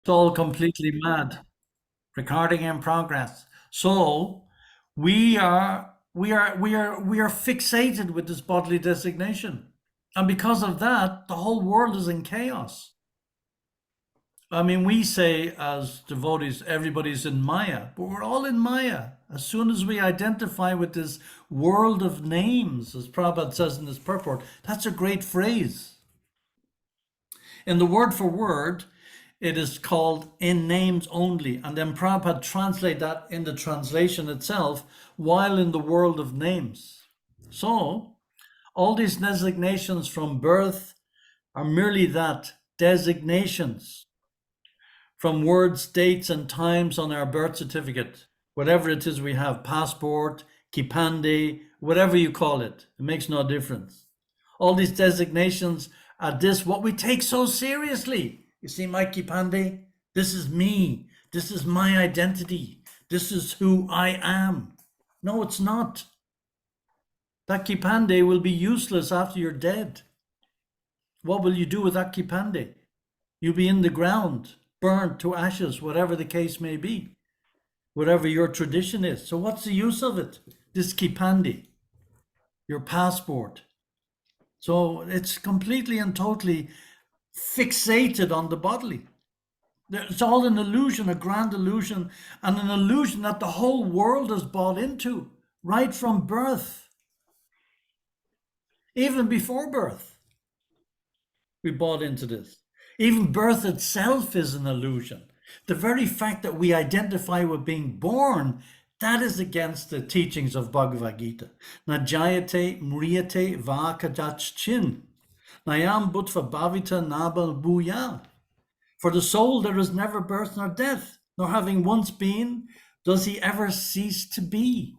It's all completely mad. Recording in progress. So we are fixated with this bodily designation. And because of that, the whole world is in chaos. I mean, we say as devotees, everybody's in Maya, but we're all in Maya. As soon as we identify with this world of names, as Prabhupada says in his purport, that's a great phrase. In the word for word, it is called in names only. And then Prabhupada translate that in the translation itself, while in the world of names. So all these designations from birth are merely that, designations from words, dates, and times on our birth certificate. Whatever it is we have, passport, kipande, whatever you call it, it makes no difference. All these designations are this, what we take so seriously. You see my kipande? This is me. This is my identity. This is who I am. No, it's not. That kipande will be useless after you're dead. What will you do with that kipande? You'll be in the ground, burnt to ashes, whatever the case may be, whatever your tradition is. So what's the use of it? This kipande, your passport. So it's completely and totally fixated on the bodily. It's all an illusion, a grand illusion, and an illusion that the whole world is bought into right from birth. Even before birth, we bought into this. Even birth itself is an illusion. The very fact that we identify with being born, that is against the teachings of Bhagavad Gita. Najayate mriyate vakadachchin. Nayam bhutva bhavita nabal bhuya. For the soul there is never birth nor death, nor having once been, does he ever cease to be.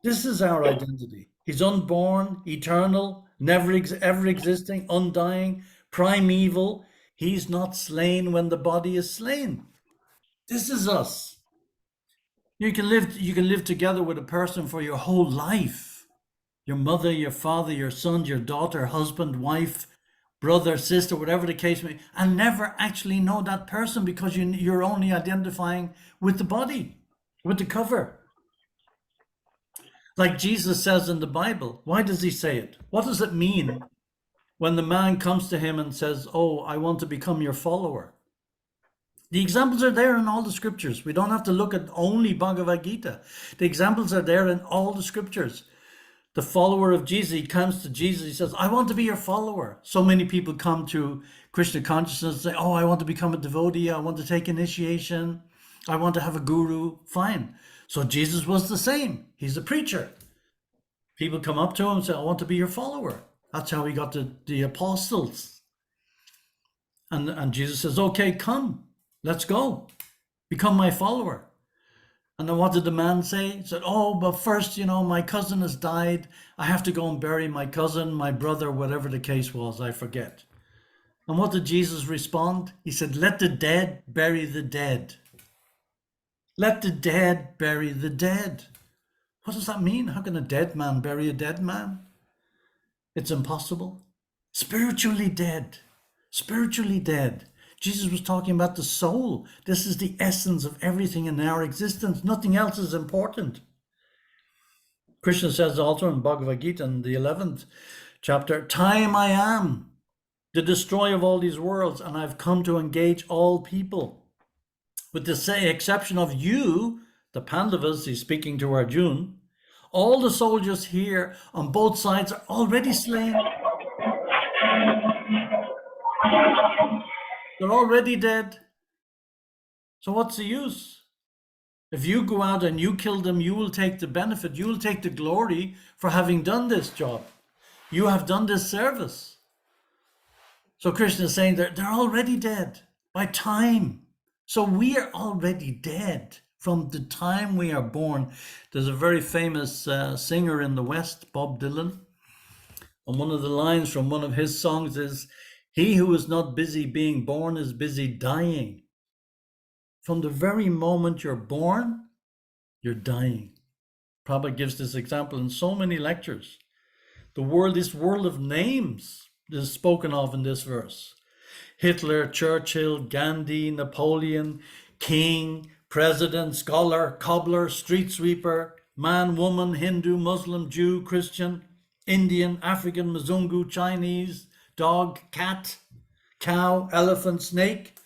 This is our identity. He's unborn, eternal, never ever existing, undying, primeval. He's not slain when the body is slain. This is us. You can live together with a person for your whole life. Your mother, your father, your son, your daughter, husband, wife, brother, sister, whatever the case may be, and never actually know that person because you're only identifying with the body, with the cover. Like Jesus says in the Bible. Why does he say it? What does it mean when the man comes to him and says, oh, I want to become your follower? The examples are there in all the scriptures. We don't have to look at only Bhagavad Gita. The examples are there in all the scriptures. The follower of Jesus, he comes to Jesus, he says, I want to be your follower. So many people come to Krishna consciousness and say, oh, I want to become a devotee. I want to take initiation. I want to have a guru. Fine. So Jesus was the same. He's a preacher. People come up to him and say, I want to be your follower. That's how he got the apostles. And Jesus says, okay, come, let's go. Become my follower. And then what did the man say? He said, oh, but first, my cousin has died. I have to go and bury my cousin, my brother, whatever the case was, I forget. And what did Jesus respond? He said, let the dead bury the dead. Let the dead bury the dead. What does that mean? How can a dead man bury a dead man? It's impossible. Spiritually dead. Spiritually dead. Jesus was talking about the soul. This is the essence of everything in our existence. Nothing else is important. Krishna says also in Bhagavad Gita in the 11th chapter, time I am, the destroyer of all these worlds, and I've come to engage all people. With the exception of you, the Pandavas, he's speaking to Arjuna, all the soldiers here on both sides are already slain. They're already dead. So what's the use? If you go out and you kill them, you will take the benefit, you will take the glory for having done this job. You have done this service. So Krishna is saying they're already dead by time. So we are already dead from the time we are born. There's a very famous singer in the West, Bob Dylan. And one of the lines from one of his songs is, he who is not busy being born is busy dying. From the very moment you're born, you're dying. Prabhupada gives this example in so many lectures. This world of names is spoken of in this verse. Hitler, Churchill, Gandhi, Napoleon, king, president, scholar, cobbler, street sweeper, man, woman, Hindu, Muslim, Jew, Christian, Indian, African, Mzungu, Chinese, dog, cat, cow, elephant, snake,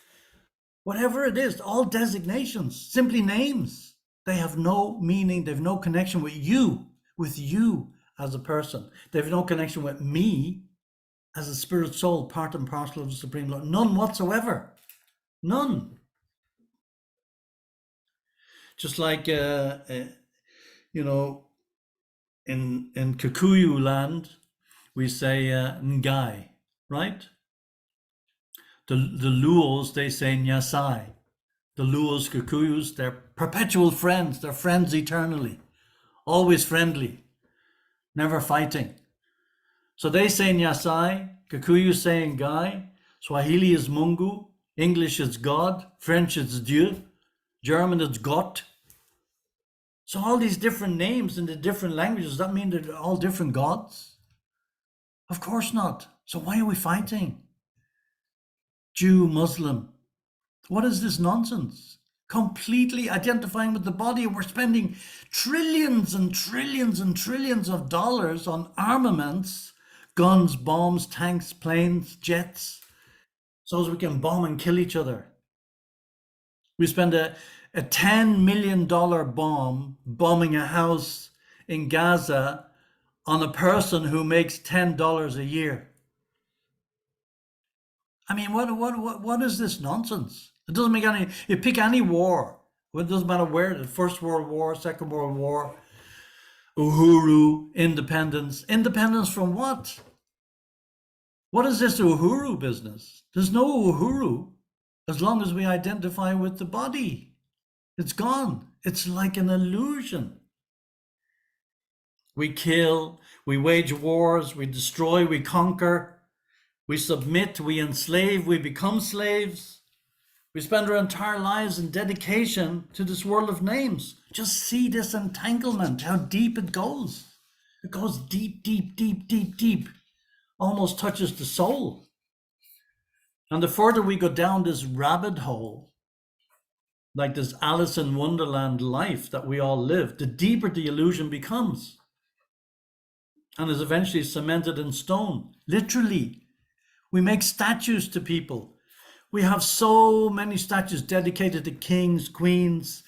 whatever it is, all designations, simply names. They have no meaning, they have no connection with you as a person. They have no connection with me as a spirit soul, part and parcel of the Supreme Lord. None whatsoever. None. Just like, in Kikuyu land, we say Ngai, right? The Luos, they say Nyasai. The Luos, Kikuyus, they're perpetual friends. They're friends eternally. Always friendly. Never fighting. So they say Nyasai, Kikuyu say Ngai, Swahili is Mungu, English is God, French is Dieu, German is Gott. So all these different names in the different languages, does that mean they're all different gods? Of course not. So why are we fighting? Jew, Muslim. What is this nonsense? Completely identifying with the body, and we're spending trillions and trillions and trillions of dollars on armaments, guns, bombs, tanks, planes, jets, so as we can bomb and kill each other. We spend a $10 million bomb bombing a house in Gaza on a person who makes $10 a year. I mean, what is this nonsense? It doesn't make any. You pick any war. It doesn't matter where. The First World War, Second World War, Uhuru, independence. Independence from what? What is this Uhuru business? There's no Uhuru as long as we identify with the body. It's gone. It's like an illusion. We kill, we wage wars, we destroy, we conquer, we submit, we enslave, we become slaves. We spend our entire lives in dedication to this world of names. Just see this entanglement, how deep it goes. It goes deep, deep, deep, deep, deep. Almost touches the soul. And the further we go down this rabbit hole, like this Alice in Wonderland life that we all live, the deeper the illusion becomes. And is eventually cemented in stone. Literally. We make statues to people. We have so many statues dedicated to kings, queens,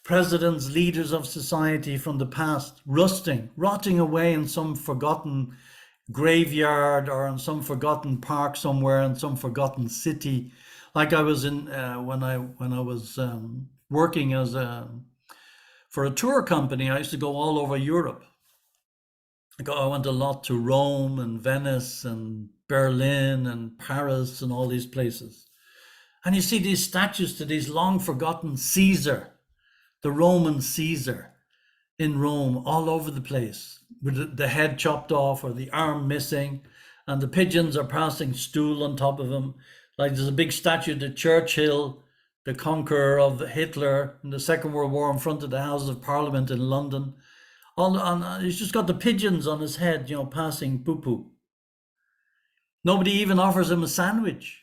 presidents, leaders of society from the past, rotting away in some forgotten graveyard or in some forgotten park somewhere in some forgotten city. Like I was in when I was working as for a tour company. I used to go all over Europe. I went a lot to Rome and Venice and Berlin and Paris and all these places. And you see these statues to these long forgotten Caesar, the Roman Caesar in Rome, all over the place, with the head chopped off or the arm missing, and the pigeons are passing stool on top of him. Like there's a big statue to Churchill, the conqueror of Hitler in the Second World War, in front of the Houses of Parliament in London. He's just got the pigeons on his head, passing poo-poo. Nobody even offers him a sandwich.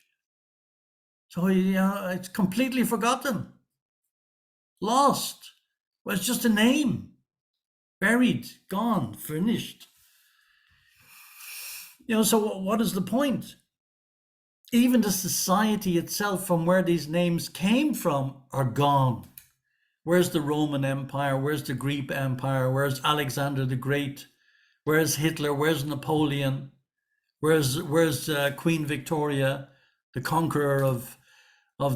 So it's completely forgotten, lost. Well, it's just a name, buried, gone, finished. So what is the point? Even the society itself from where these names came from are gone. Where's the Roman Empire? Where's the Greek Empire? Where's Alexander the Great? Where's Hitler? Where's Napoleon? Where's Queen Victoria, the conqueror of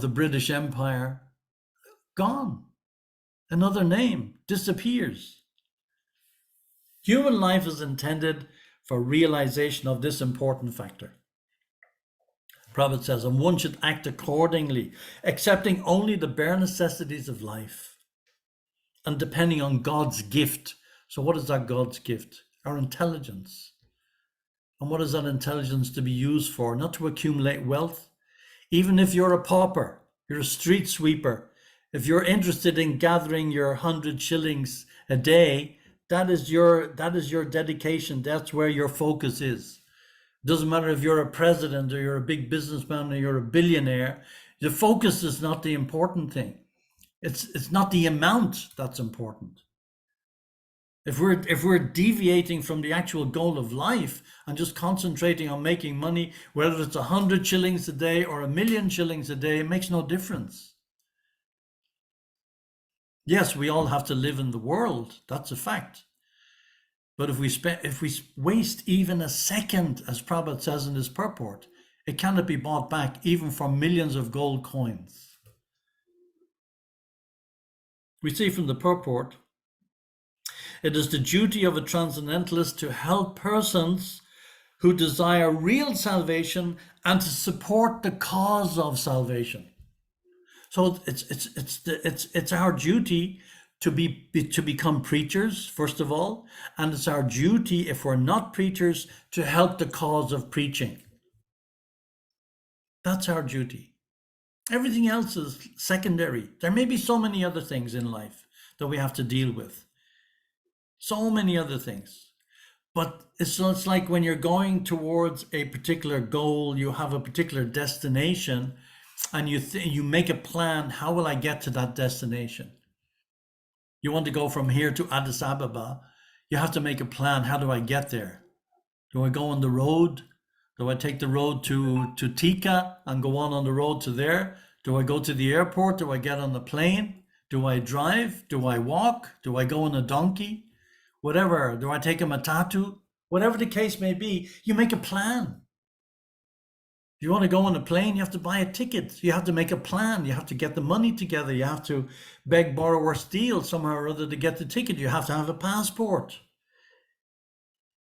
the British Empire? Gone. Another name disappears. Human life is intended for realization of this important factor. Prabhupada says, and one should act accordingly, accepting only the bare necessities of life and depending on God's gift. So what is that God's gift? Our intelligence. And what is that intelligence to be used for? Not to accumulate wealth. Even if you're a pauper, you're a street sweeper, if you're interested in gathering your 100 shillings a day, that is your dedication. That's where your focus is. Doesn't matter if you're a president or you're a big businessman or you're a billionaire. The focus is not the important thing. It's not the amount that's important. If we're deviating from the actual goal of life and just concentrating on making money, whether it's 100 shillings a day or 1 million shillings a day, it makes no difference. Yes, we all have to live in the world. That's a fact. But if we waste even a second, as Prabhupada says in his purport, it cannot be bought back even for millions of gold coins. We see from the purport, it is the duty of a transcendentalist to help persons who desire real salvation and to support the cause of salvation. So it's our duty to become preachers, first of all, and it's our duty, if we're not preachers, to help the cause of preaching. That's our duty. Everything else is secondary. There may be so many other things in life that we have to deal with. So many other things. But it's like when you're going towards a particular goal, you have a particular destination, and you make a plan, how will I get to that destination? You want to go from here to Addis Ababa, you have to make a plan. How do I get there? Do I go on the road? Do I take the road to Tika and go on the road to there? Do I go to the airport? Do I get on the plane? Do I drive? Do I walk? Do I go on a donkey? Whatever. Do I take a matatu? Whatever the case may be, you make a plan. If you want to go on a plane, you have to buy a ticket. You have to make a plan. You have to get the money together. You have to beg, borrow, or steal somehow or other to get the ticket. You have to have a passport.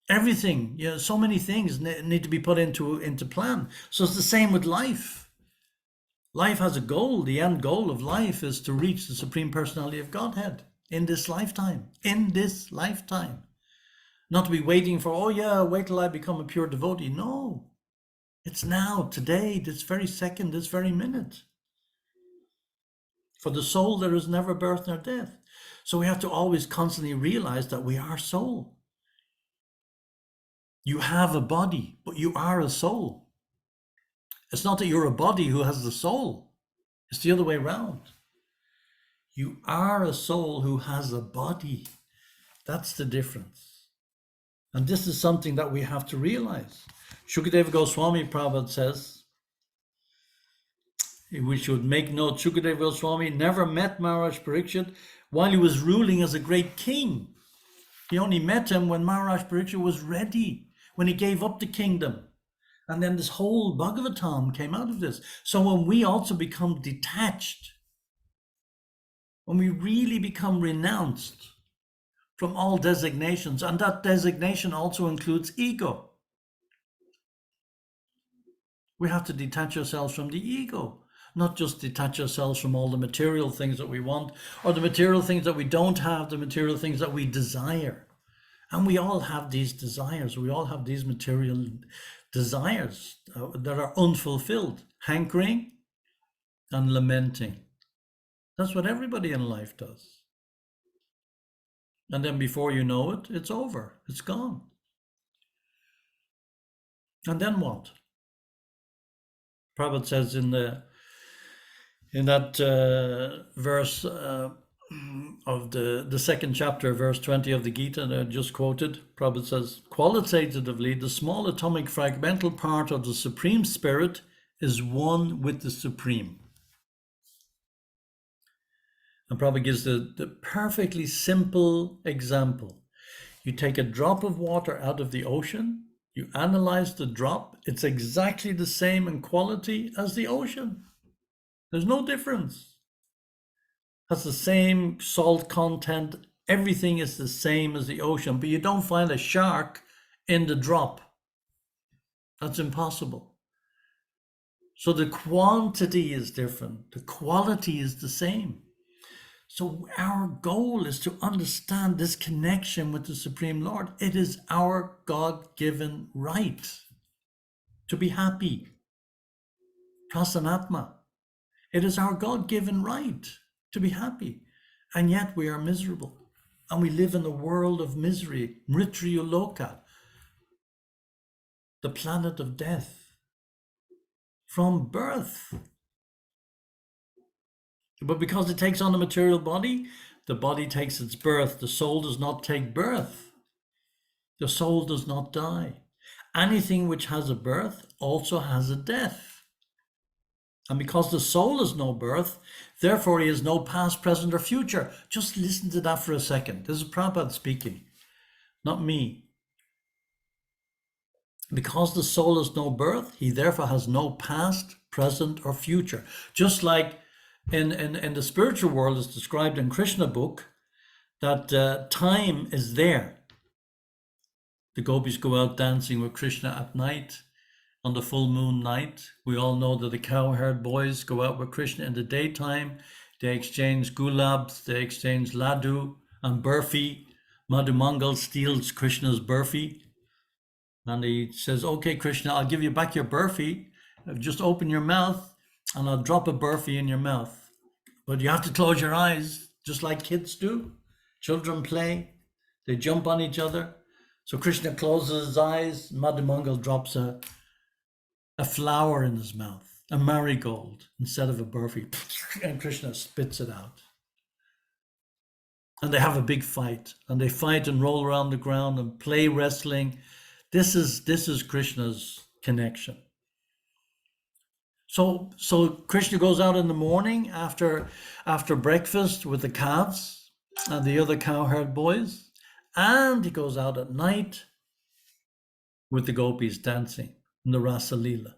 Everything, so many things need to be put into plan. So it's the same with life. Life has a goal. The end goal of life is to reach the Supreme Personality of Godhead in this lifetime. In this lifetime. Not to be waiting for, oh yeah, wait till I become a pure devotee. No. It's now, today, this very second, this very minute. For the soul, there is never birth nor death. So we have to always constantly realize that we are soul. You have a body, but you are a soul. It's not that you're a body who has the soul. It's the other way around. You are a soul who has a body. That's the difference. And this is something that we have to realize. Shukadeva Goswami Prabhupada says, we should make note, Shukadeva Goswami never met Maharaj Parikshit while he was ruling as a great king. He only met him when Maharaj Parikshit was ready, when he gave up the kingdom. And then this whole Bhagavatam came out of this. So when we also become detached, when we really become renounced from all designations, and that designation also includes ego, we have to detach ourselves from the ego, not just detach ourselves from all the material things that we want, or the material things that we don't have, the material things that we desire. And we all have these desires. We all have these material desires that are unfulfilled, hankering and lamenting. That's what everybody in life does. And then before you know it, it's over. It's gone. And then what? Prabhupada says in that verse of the second chapter, verse 20 of the Gita that I just quoted, Prabhupada says, qualitatively, the small atomic fragmental part of the Supreme Spirit is one with the Supreme. And Prabhupada gives the perfectly simple example. You take a drop of water out of the ocean, you analyze the drop, it's exactly the same in quality as the ocean. There's no difference. Has the same salt content, everything is the same as the ocean, but you don't find a shark in the drop. That's impossible. So the quantity is different, the quality is the same. So our goal is to understand this connection with the Supreme Lord. It is our God-given right to be happy. Prasanatma. It is our God-given right to be happy. And yet we are miserable. And we live in a world of misery. Mrityuloka. the planet of death from birth. But because it takes on a material body, the body takes its birth. The soul does not take birth. The soul does not die. Anything which has a birth also has a death. And because the soul has no birth, therefore he has no past, present, or future. Just listen to that for a second. This is Prabhupada speaking, not me. Because the soul has no birth, he therefore has no past, present, or future. Just like in the spiritual world is described in Krishna book, that time is there. The gopis go out dancing with Krishna at night, on the full moon night. We all know that the cowherd boys go out with Krishna in the daytime. They exchange gulabs, they exchange laddu and burfi. Madhu Mangal steals Krishna's burfi. And he says, okay, Krishna, I'll give you back your burfi. Just open your mouth and I'll drop a burfi in your mouth. But you have to close your eyes, just like kids do. Children play, they jump on each other. So Krishna closes his eyes, Madhu Mangal drops a flower in his mouth, a marigold instead of a burfi, and Krishna spits it out. And they have a big fight, and they fight and roll around the ground and play wrestling. This is Krishna's connection. So Krishna goes out in the morning after breakfast with the calves and the other cowherd boys, and he goes out at night with the gopis dancing in the Rasa Leela.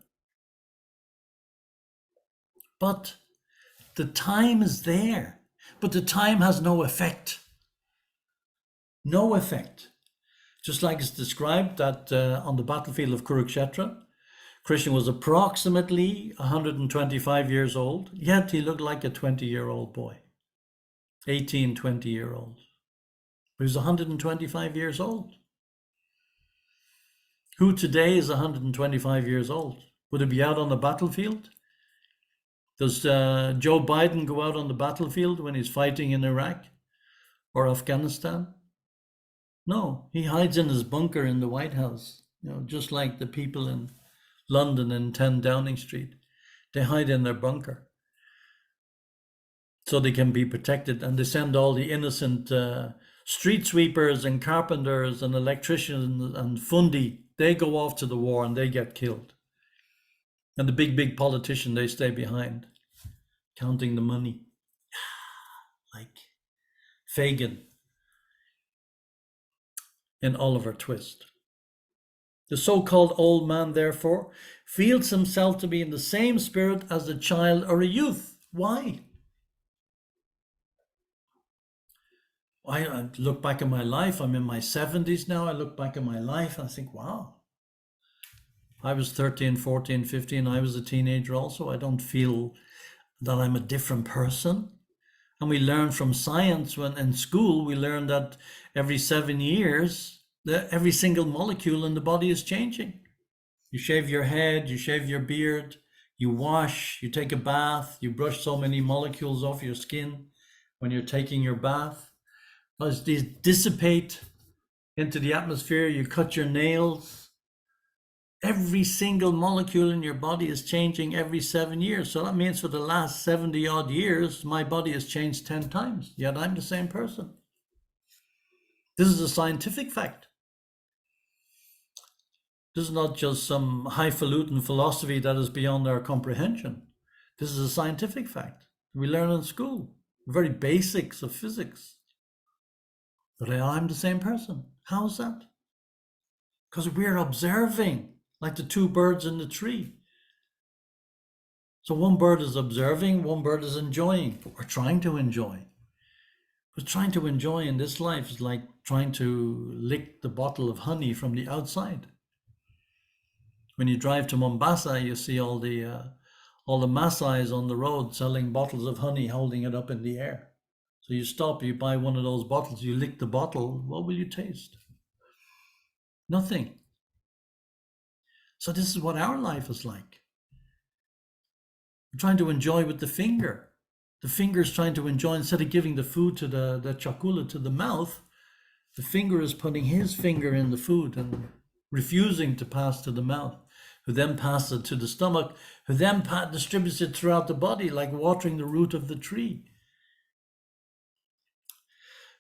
But the time is there, but the time has no effect. No effect. Just like it's described that on the battlefield of Kurukshetra, Krishna was approximately 125 years old, yet he looked like a 20-year-old boy, 18, 20-year-old. He was 125 years old. Who today is 125 years old? Would it be out on the battlefield? Does Joe Biden go out on the battlefield when he's fighting in Iraq or Afghanistan? No, he hides in his bunker in the White House, just like the people in London in 10 Downing Street. They hide in their bunker so they can be protected, and they send all the innocent street sweepers and carpenters and electricians and fundi. They go off to the war and they get killed. And the big politician, they stay behind, counting the money, like Fagin in Oliver Twist. The so-called old man, therefore, feels himself to be in the same spirit as a child or a youth. Why? I look back at my life. I'm in my 70s now. I look back at my life and I think, wow. I was 13, 14, 15. I was a teenager also. I don't feel that I'm a different person. And we learn from science when in school, we learn that every 7 years, every single molecule in the body is changing. You shave your head, you shave your beard, you wash, you take a bath, you brush so many molecules off your skin when you're taking your bath. As these dissipate into the atmosphere, you cut your nails. Every single molecule in your body is changing every 7 years. So that means for the last 70 odd years, my body has changed 10 times, yet I'm the same person. This is a scientific fact. This is not just some highfalutin philosophy that is beyond our comprehension. This is a scientific fact. We learn in school, the very basics of physics. But I'm the same person. How is that? Because we're observing, like the two birds in the tree. So one bird is observing, one bird is enjoying, but we're trying to enjoy. But trying to enjoy in this life is like trying to lick the bottle of honey from the outside. When you drive to Mombasa, you see all the Maasais on the road selling bottles of honey, holding it up in the air. So you stop, you buy one of those bottles, you lick the bottle, what will you taste? Nothing. So this is what our life is like. We're trying to enjoy with the finger. The finger is trying to enjoy, instead of giving the food to the chakula, to the mouth, the finger is putting his finger in the food and refusing to pass to the mouth, who then passes it to the stomach, who then distributes it throughout the body like watering the root of the tree.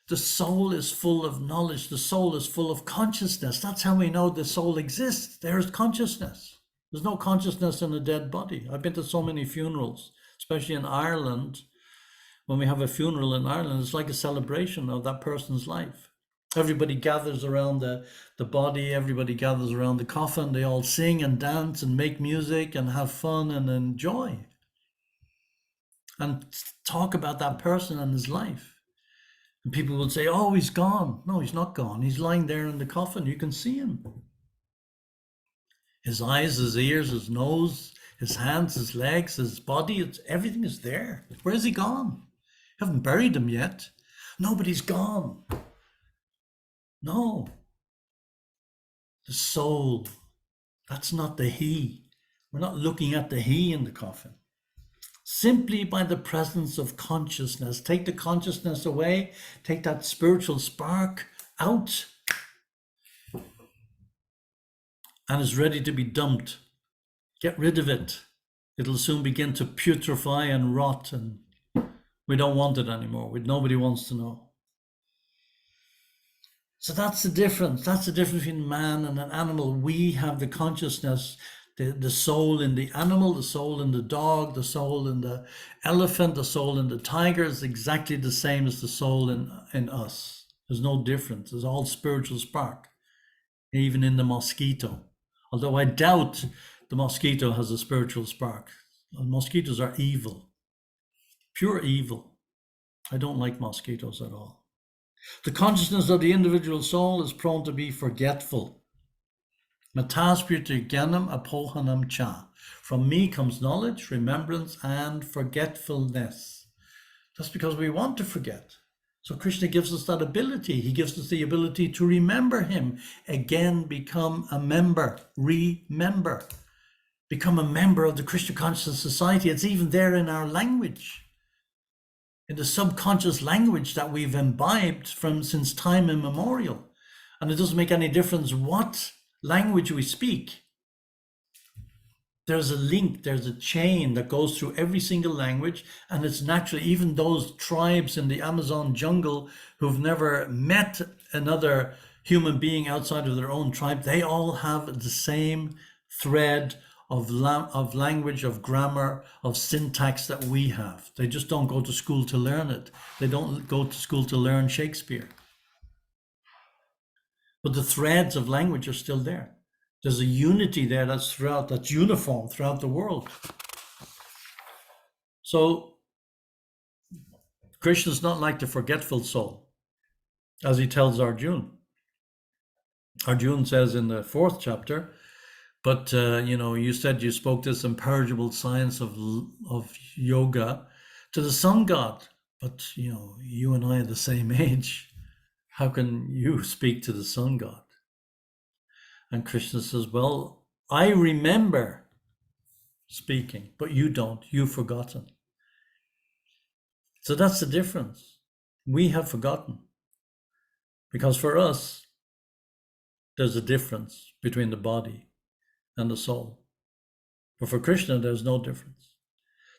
The soul is full of knowledge. The soul is full of consciousness. That's how we know the soul exists. There is consciousness. There's no consciousness in a dead body. I've been to so many funerals, especially in Ireland. When we have a funeral in Ireland, it's like a celebration of that person's life. Everybody gathers around the body. Everybody gathers around the coffin. They all sing and dance and make music and have fun and enjoy and talk about that person and his life. And people will say, oh, he's gone. No, he's not gone. He's lying there in the coffin. You can see him. His eyes, his ears, his nose, his hands, his legs, his body, everything is there. Where is he gone? You haven't buried him yet. Nobody's gone. No. The soul, that's not the he. We're not looking at the he in the coffin. Simply by the presence of consciousness. Take the consciousness away, take that spiritual spark out, and it's ready to be dumped. Get rid of it. It'll soon begin to putrefy and rot, and we don't want it anymore. Nobody wants to know. So that's the difference. That's the difference between man and an animal. We have the consciousness, the soul in the animal, the soul in the dog, the soul in the elephant, the soul in the tiger is exactly the same as the soul in us. There's no difference. There's all spiritual spark, even in the mosquito. Although I doubt the mosquito has a spiritual spark. Mosquitoes are evil, pure evil. I don't like mosquitoes at all. The consciousness of the individual soul is prone to be forgetful. Mataspirtu gyanam apohanam cha. From me comes knowledge, remembrance, and forgetfulness. That's because we want to forget. So Krishna gives us that ability. He gives us the ability to remember him. Again, become a member. Remember. Become a member of the Krishna Consciousness Society. It's even there in our language. In the subconscious language that we've imbibed since time immemorial. And it doesn't make any difference what language we speak. There's a link, there's a chain that goes through every single language, and it's naturally, even those tribes in the Amazon jungle who've never met another human being outside of their own tribe, they all have the same thread of language, of grammar, of syntax that we have. They just don't go to school to learn it. They don't go to school to learn Shakespeare. But the threads of language are still there. There's a unity there that's uniform throughout the world. So Krishna's not like the forgetful soul, as he tells Arjuna. Arjuna says in the 4th chapter, but you said you spoke this imperishable science of yoga to the sun god, but you and I are the same age. How can you speak to the sun god? And Krishna says, well, I remember speaking, but you don't. You've forgotten. So that's the difference. We have forgotten. Because for us, there's a difference between the body and the soul. But for Krishna, there's no difference.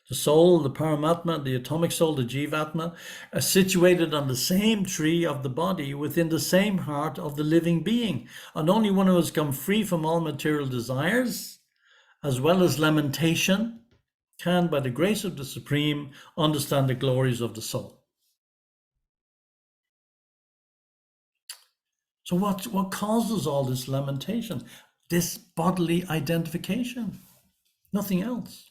The soul, the Paramatma, the atomic soul, the Jivatma, are situated on the same tree of the body within the same heart of the living being. And only one who has come free from all material desires, as well as lamentation, can, by the grace of the Supreme, understand the glories of the soul. So what causes all this lamentation? This bodily identification, nothing else.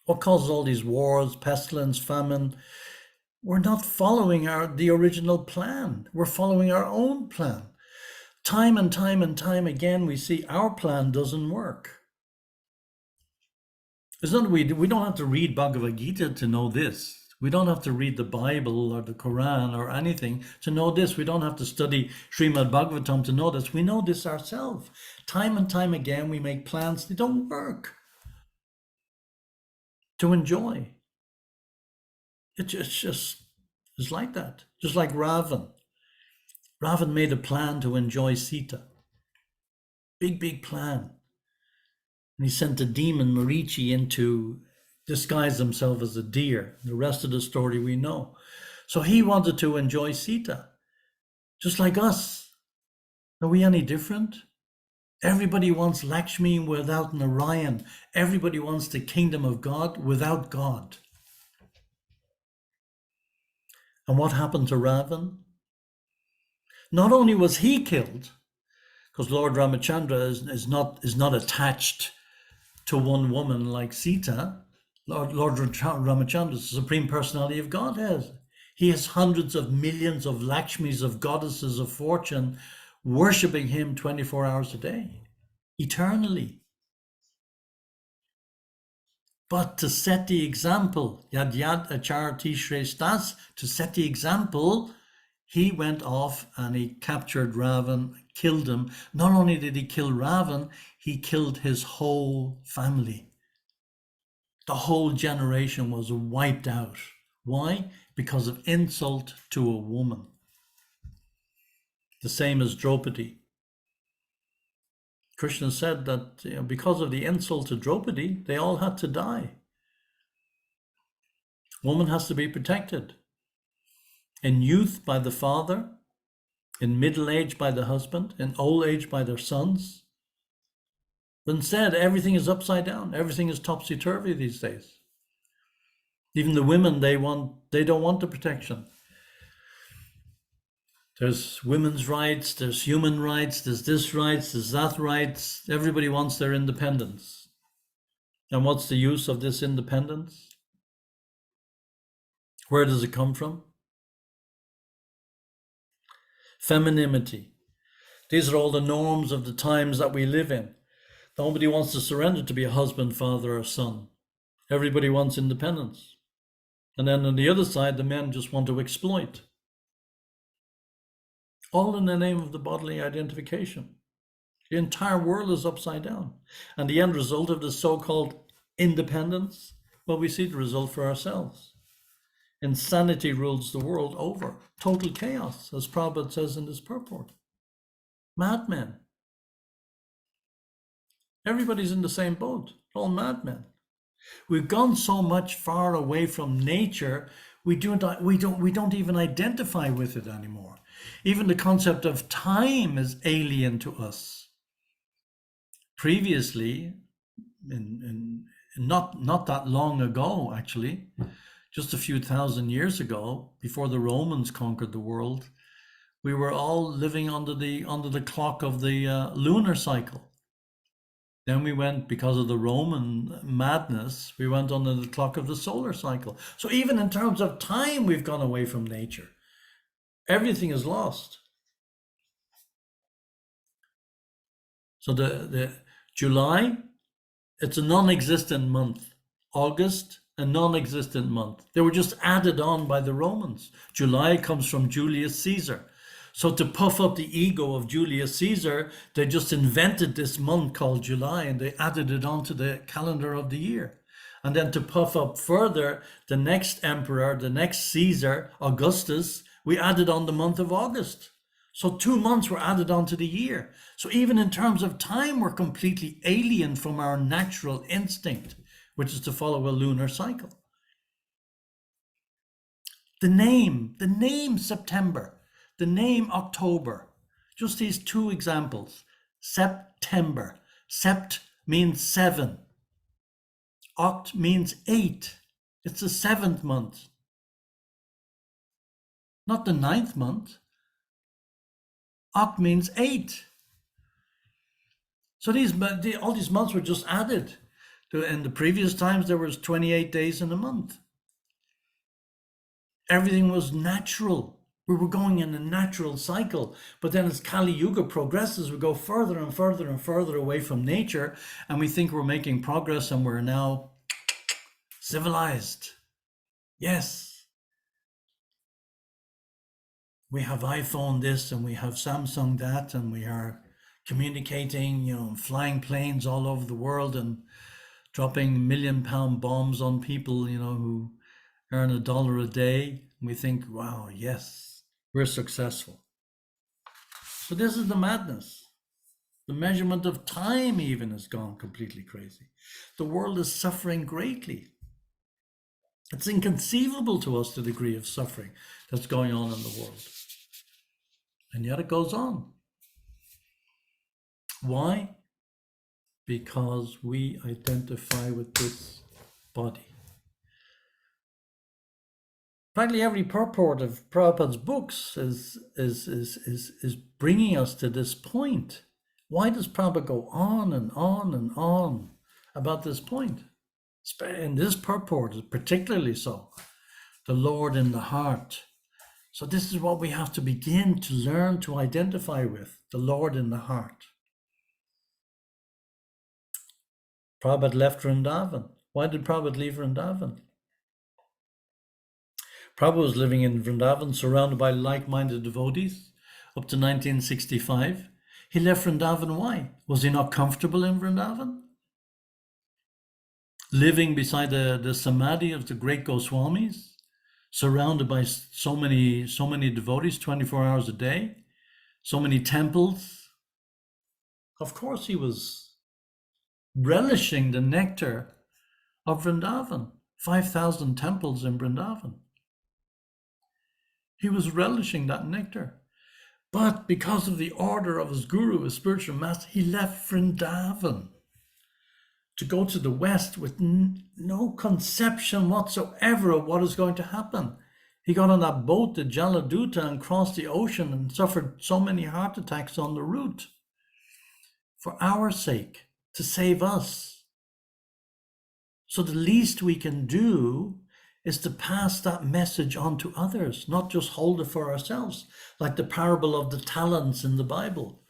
What causes all these wars, pestilence, famine? We're not following the original plan. We're following our own plan. Time and time and time again, we see our plan doesn't work. It's not we don't have to read Bhagavad Gita to know this. We don't have to read the Bible or the Quran or anything to know this. We don't have to study Srimad Bhagavatam to know this. We know this ourselves. Time and time again, we make plans. They don't work. To enjoy. It's like that. Just like Ravan. Ravan made a plan to enjoy Sita. big plan. And he sent the demon Marichi in to disguise himself as a deer. The rest of the story we know. So he wanted to enjoy Sita, just like us. Are we any different? Everybody wants Lakshmi without Narayan. Everybody wants the kingdom of God without God. And what happened to Ravan? Not only was he killed, because Lord Ramachandra is not attached to one woman like Sita. Lord Ramachandra is the Supreme Personality of Godhead. He has hundreds of millions of Lakshmis, of goddesses of fortune, worshipping him 24 hours a day, eternally. But to set the example, yad yad acharati shreshtas, to set the example, he went off and he captured Ravan, killed him. Not only did he kill Ravan, he killed his whole family. The whole generation was wiped out. Why? Because of insult to a woman. The same as Draupadi. Krishna said that because of the insult to Draupadi, they all had to die. Woman has to be protected. In youth by the father, in middle age by the husband, in old age by their sons. But instead, everything is upside down. Everything is topsy-turvy these days. Even the women, they don't want the protection. There's women's rights, there's human rights, there's this rights, there's that rights. Everybody wants their independence. And what's the use of this independence? Where does it come from? Femininity. These are all the norms of the times that we live in. Nobody wants to surrender to be a husband, father, or son. Everybody wants independence. And then on the other side, the men just want to exploit. All in the name of the bodily identification. The entire world is upside down. And the end result of this so-called independence, well, we see the result for ourselves. Insanity rules the world over. Total chaos, as Prabhupada says in his purport. Madmen. Everybody's in the same boat. All madmen. We've gone so much far away from nature, we don't even identify with it anymore. Even the concept of time is alien to us. Previously, not that long ago, actually, just a few thousand years ago, before the Romans conquered the world, we were all living under the clock of the lunar cycle. Then we went, because of the Roman madness, we went under the clock of the solar cycle. So even in terms of time, we've gone away from nature. Everything is lost. So the July, it's a non-existent month. August, a non-existent month. They were just added on by the Romans. July comes from Julius Caesar. So to puff up the ego of Julius Caesar, they just invented this month called July and they added it onto the calendar of the year. And then to puff up further, the next emperor, the next Caesar, Augustus, we added on the month of August. So 2 months were added onto the year. So even in terms of time, we're completely alien from our natural instinct, which is to follow a lunar cycle. The name September, the name October, just these two examples. September. Sept means 7. Oct means 8. It's the 7th month. Not the 9th month. Oct means 8. So all these months were just added. In the previous times, there was 28 days in a month. Everything was natural. We were going in a natural cycle. But then as Kali Yuga progresses, we go further and further and further away from nature, and we think we're making progress and we're now civilized. Yes. We have iPhone this and we have Samsung that, and we are communicating, flying planes all over the world and dropping £1 million bombs on people, who earn $1 a day. We think, wow, yes, we're successful. So this is the madness. The measurement of time even has gone completely crazy. The world is suffering greatly. It's inconceivable to us the degree of suffering that's going on in the world. And yet it goes on. Why? Because we identify with this body. Practically every purport of Prabhupada's books is bringing us to this point. Why does Prabhupada go on and on and on about this point? And this purport is particularly so, the Lord in the heart. So this is what we have to begin to learn to identify with, the Lord in the heart. Prabhupada left Vrindavan. Why did Prabhupada leave Vrindavan? Prabhupada was living in Vrindavan, surrounded by like-minded devotees, up to 1965. He left Vrindavan. Why? Was he not comfortable in Vrindavan? Living beside the samadhi of the great Goswamis, surrounded by so many devotees, 24 hours a day, so many temples. Of course, he was relishing the nectar of Vrindavan, 5,000 temples in Vrindavan. He was relishing that nectar. But because of the order of his guru, his spiritual master, he left Vrindavan to go to the West with no conception whatsoever of what is going to happen. He got on that boat, the Jaladuta, and crossed the ocean and suffered so many heart attacks on the route for our sake, to save us. So the least we can do is to pass that message on to others, not just hold it for ourselves, like the parable of the talents in the Bible.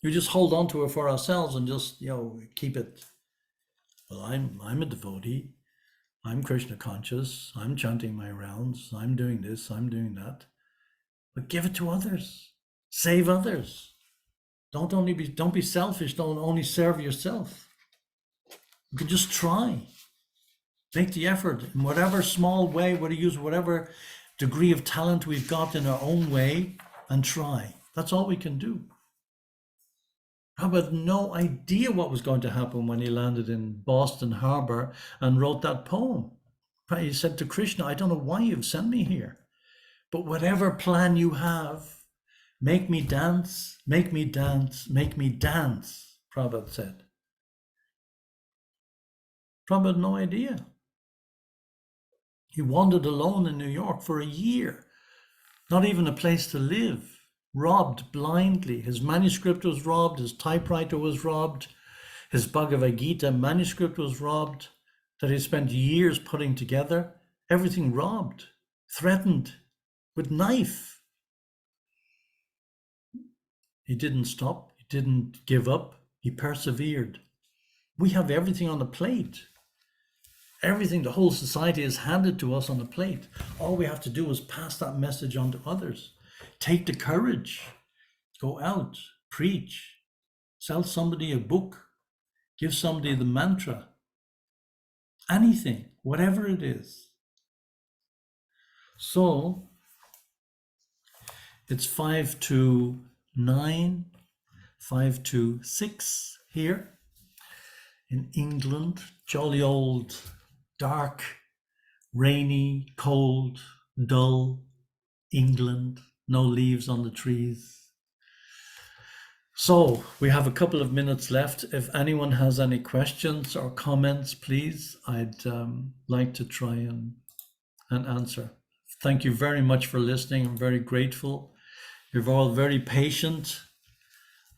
You just hold on to it for ourselves and just, keep it. Well, I'm a devotee. I'm Krishna conscious. I'm chanting my rounds. I'm doing this. I'm doing that. But give it to others. Save others. Don't be selfish. Don't only serve yourself. You can just try. Make the effort in whatever small way, whether you use whatever degree of talent we've got in our own way, and try. That's all we can do. Prabhupada had no idea what was going to happen when he landed in Boston Harbor and wrote that poem. He said to Krishna, I don't know why you've sent me here, but whatever plan you have, make me dance, make me dance, make me dance, Prabhupada said. Prabhupada had no idea. He wandered alone in New York for a year, not even a place to live, robbed blindly. His manuscript was robbed, his typewriter was robbed, his Bhagavad Gita manuscript was robbed, that he spent years putting together, everything robbed, threatened with knife. He didn't stop, he didn't give up, he persevered. We have everything on the plate. Everything the whole society has handed to us on the plate. All we have to do is pass that message on to others. Take the courage, go out, preach, sell somebody a book, give somebody the mantra, anything, whatever it is. So it's 5 to 9, 5 to 6 here in England, jolly old, dark, rainy, cold, dull England, no leaves on the trees. So we have a couple of minutes left. If anyone has any questions or comments, please, I'd like to try and answer. Thank you very much for listening. I'm very grateful. You're all very patient.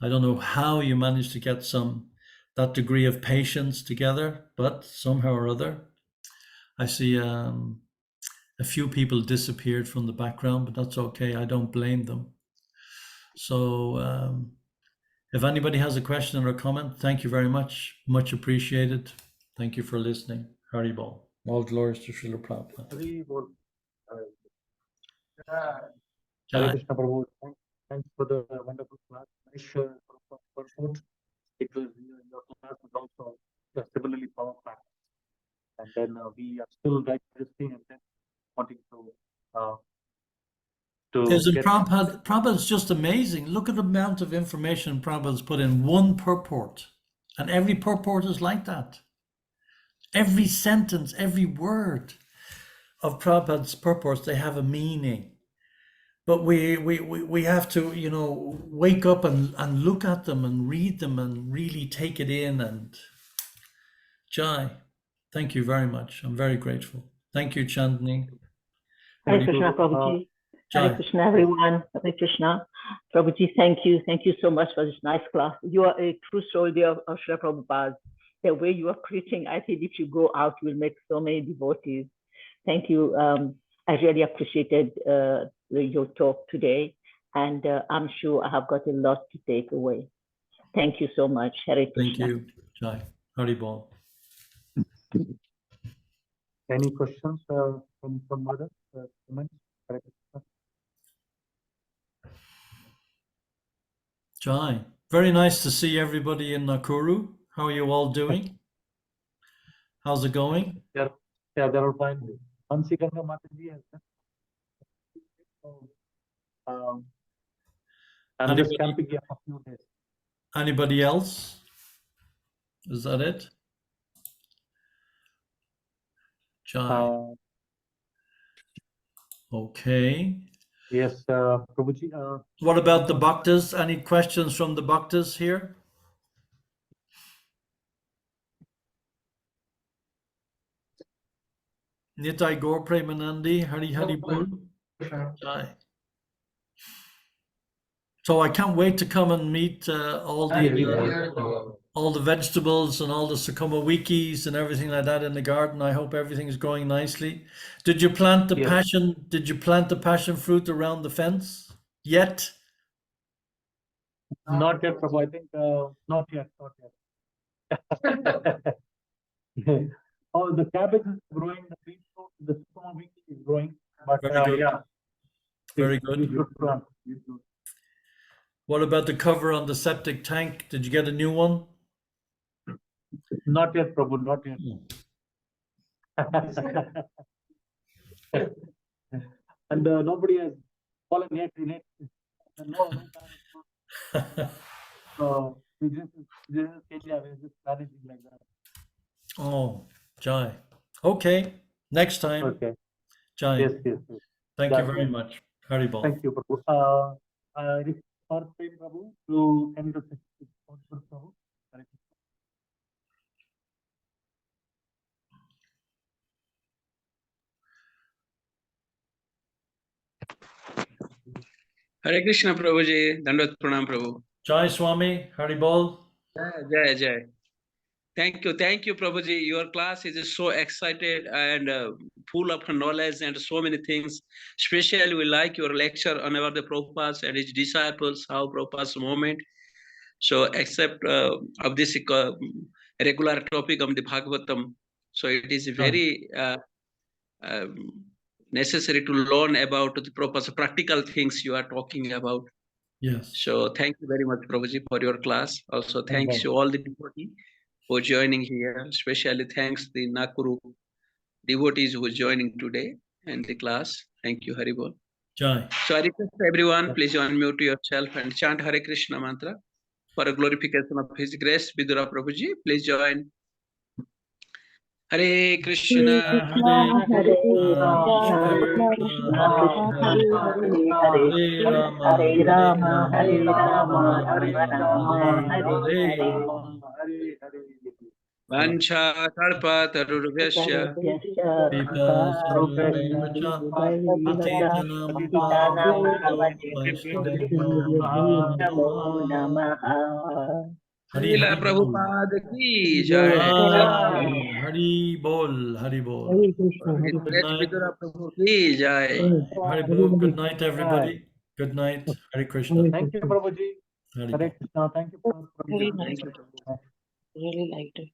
I don't know how you managed to get that degree of patience together, but somehow or other. I see a few people disappeared from the background, but that's okay. I don't blame them. So if anybody has a question or a comment, thank you very much. Much appreciated. Thank you for listening. Hari Bol. All glories to Srila Prabhupada. Hari Bol. Hare Krishna Prabhu. Thanks for the wonderful class. Nice purport. It was your class was also similarly powerful. And then we are still digesting and then wanting to Isn't get Prabhupada's just amazing. Look at the amount of information Prabhupada's put in one purport. And every purport is like that. Every sentence, every word of Prabhupada's purports, they have a meaning. But we have to, you know, wake up and look at them and read them and really take it in. And Jai, thank you very much. I'm very grateful. Thank you, Chandni. Hare Krishna, Prabhuji. Jai. Hare Krishna, everyone. Hare Krishna. Prabhuji, thank you. Thank you so much for this nice class. You are a true soldier of Srila Prabhupada. The way you are preaching, I think if you go out, you will make so many devotees. Thank you. I really appreciated your talk today, and I'm sure I have got a lot to take away. Thank you so much. Hare Krishna. Thank you, Jai. Haribol. any questions from others? Comments? Hare Krishna. Jai. Very nice to see everybody in Nakuru. How are you all doing? How's it going? Yeah, they're all fine. Hansi Ganga Mataji has left. So, I'm just Anybody- camping here for a few days. Anybody else? Is that it? Jai. Okay. Yes, Prabhuji. What about the bhaktas? Any questions from the bhaktas here? Nitai Gaur Premanandi, Hari Hari Bol. Jai. So I can't wait to come and meet all the vegetables and all the Sukuma wikis and everything like that in the garden. I hope everything's going nicely. Did you plant the Yes. passion? Did you plant the passion fruit around the fence yet? Not yet, Prabhu. I think not yet. Oh, the cabbage is growing. The beetroot, the sukuma wiki is growing. But Very good. yeah, Very we good. should plant. We should. What about the cover on the septic tank? Did you get a new one? Not yet, Prabhu. Not yet. And nobody has fallen yet in it. No, we just Kenya, we're just managing like that. Oh, Jai. Okay. Next time. Okay. Jai. Yes. Thank you Yeah. very much. Haribol. Thank you, Prabhu. Request Prabhu to end the session. Prabhu. Hare Krishna. Hare Krishna Prabhuji, Dandavat Pranam Prabhu. Jai Swami. Haribol. Jai. Thank you Prabhuji. Your class is so excited and full of knowledge and so many things. Especially we like your lecture on about the Prabhupada and his disciples, how Prabhupada's movement. So except of this regular topic of the Bhagavatam, so it is very necessary to learn about the Prabhupada's practical things you are talking about. Yes. So thank you very much, Prabhuji, for your class. Also, thanks to all the devotees for joining here. Especially thanks the Nakuru devotees who are joining today and the class. Thank you, Haribol. Jai. So I request everyone, please unmute yourself and chant Hare Krishna mantra for a glorification of His grace. Vidura Prabhuji, please join. Hare Krishna, Hare Rama, Hare Rama, Rama Rama, Hare Vancha Kalpa Tarurvyasya Srila Prabhupada ki jai. Hari Bol. Hari Bol. Vidura Prabhu ki jai. Hari Bol. Good night, everybody. Good night. Hare Krishna. Thank you, Prabhuji. Hari Hare Bol. Krishna. Thank you, Prabhuji. Very nice. Really liked it.